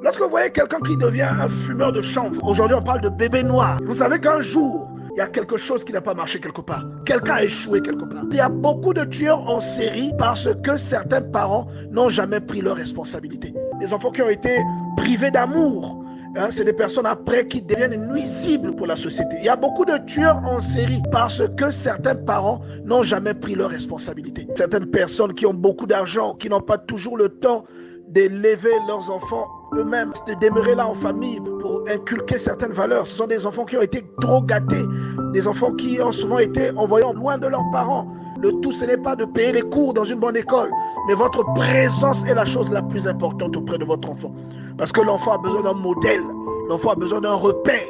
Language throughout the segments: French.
Lorsque vous voyez quelqu'un qui devient un fumeur de chanvre, aujourd'hui on parle de bébé noir, vous savez qu'un jour, il y a quelque chose qui n'a pas marché quelque part. Quelqu'un a échoué quelque part. Il y a beaucoup de tueurs en série parce que certains parents n'ont jamais pris leurs responsabilités. Des enfants qui ont été privés d'amour. C'est des personnes après qui deviennent nuisibles pour la société. Il y a beaucoup de tueurs en série parce que certains parents n'ont jamais pris leurs responsabilités. Certaines personnes qui ont beaucoup d'argent, qui n'ont pas toujours le temps d'élever leurs enfants eux-mêmes, de demeurer là en famille pour inculquer certaines valeurs. Ce sont des enfants qui ont été trop gâtés, des enfants qui ont souvent été envoyés loin de leurs parents. Le tout, ce n'est pas de payer les cours dans une bonne école, mais votre présence est la chose la plus importante auprès de votre enfant. Parce que l'enfant a besoin d'un modèle, l'enfant a besoin d'un repère.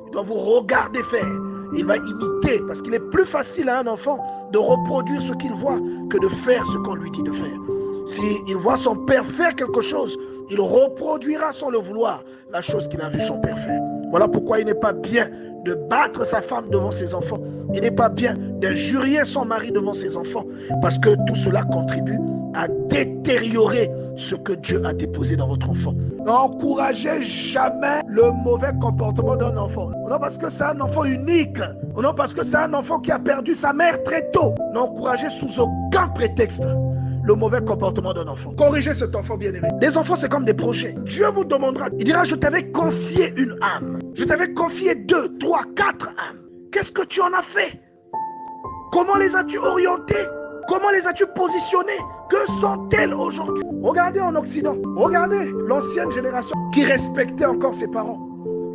Il doit vous regarder faire, il va imiter, parce qu'il est plus facile à un enfant de reproduire ce qu'il voit que de faire ce qu'on lui dit de faire. S'il voit son père faire quelque chose, il reproduira sans le vouloir la chose qu'il a vu son père faire. Voilà pourquoi il n'est pas bien de battre sa femme devant ses enfants. Il n'est pas bien d'injurier son mari devant ses enfants, parce que tout cela contribue à détériorer ce que Dieu a déposé dans votre enfant. N'encouragez jamais le mauvais comportement d'un enfant. Non parce que c'est un enfant unique. Non parce que c'est un enfant qui a perdu sa mère très tôt. N'encouragez sous aucun prétexte le mauvais comportement d'un enfant. Corrigez cet enfant bien-aimé. Des enfants, c'est comme des projets. Dieu vous demandera, il dira, je t'avais confié une âme. Je t'avais confié 2, 3, 4 âmes. Qu'est-ce que tu en as fait? Comment les as-tu orientées? Comment les as-tu positionnées? Que sont-elles aujourd'hui? Regardez en Occident, regardez l'ancienne génération qui respectait encore ses parents,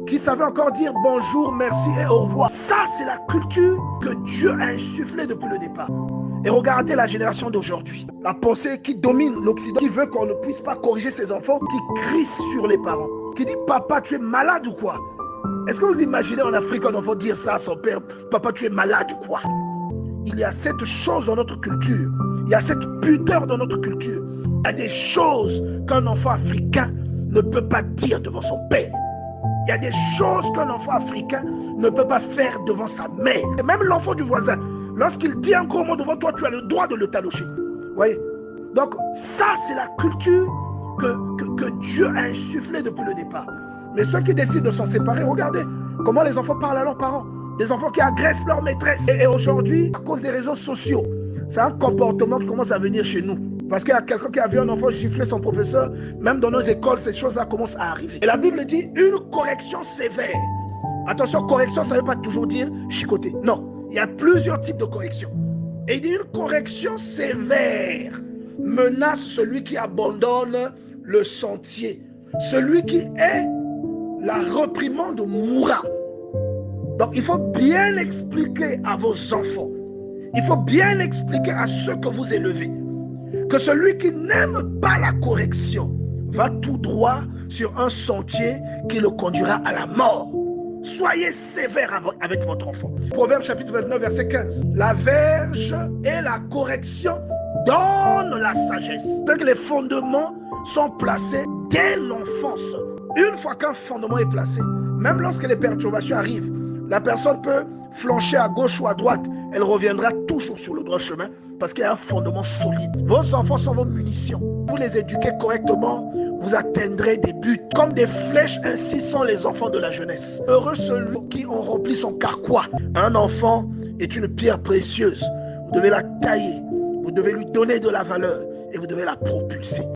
qui savait encore dire bonjour, merci et au revoir. Ça, c'est la culture que Dieu a insufflée depuis le départ. Et regardez la génération d'aujourd'hui, la pensée qui domine l'Occident, qui veut qu'on ne puisse pas corriger ses enfants, qui crie sur les parents, qui dit papa, tu es malade ou quoi? Est-ce que vous imaginez en Afrique un enfant dire ça à son père, papa, tu es malade ou quoi? Il y a cette chose dans notre culture, il y a cette pudeur dans notre culture. Il y a des choses qu'un enfant africain ne peut pas dire devant son père. Il y a des choses qu'un enfant africain ne peut pas faire devant sa mère. Et même l'enfant du voisin, lorsqu'il dit un gros mot devant toi, tu as le droit de le talocher. Vous voyez? Donc ça, c'est la culture que Dieu a insufflée depuis le départ. Mais ceux qui décident de s'en séparer, regardez comment les enfants parlent à leurs parents. Des enfants qui agressent leur maîtresse. Et aujourd'hui, à cause des réseaux sociaux, c'est un comportement qui commence à venir chez nous. Parce qu'il y a quelqu'un qui a vu un enfant gifler son professeur, même dans nos écoles, ces choses-là commencent à arriver. Et la Bible dit une correction sévère. Attention, correction, ça ne veut pas toujours dire chicoter. Non, il y a plusieurs types de correction. Et il dit une correction sévère menace celui qui abandonne le sentier. Celui qui est la réprimande mourra. Donc il faut bien expliquer à vos enfants, il faut bien expliquer à ceux que vous élevez, que celui qui n'aime pas la correction va tout droit sur un sentier qui le conduira à la mort. Soyez sévère avec votre enfant. Proverbe chapitre 29 verset 15. La verge et la correction donnent la sagesse. C'est que les fondements sont placés dès l'enfance. Une fois qu'un fondement est placé, même lorsque les perturbations arrivent, la personne peut flancher à gauche ou à droite. Elle reviendra toujours sur le droit chemin parce qu'il y a un fondement solide. Vos enfants sont vos munitions. Vous les éduquez correctement, vous atteindrez des buts. Comme des flèches, ainsi sont les enfants de la jeunesse. Heureux celui qui en remplit son carquois. Un enfant est une pierre précieuse. Vous devez la tailler, vous devez lui donner de la valeur et vous devez la propulser.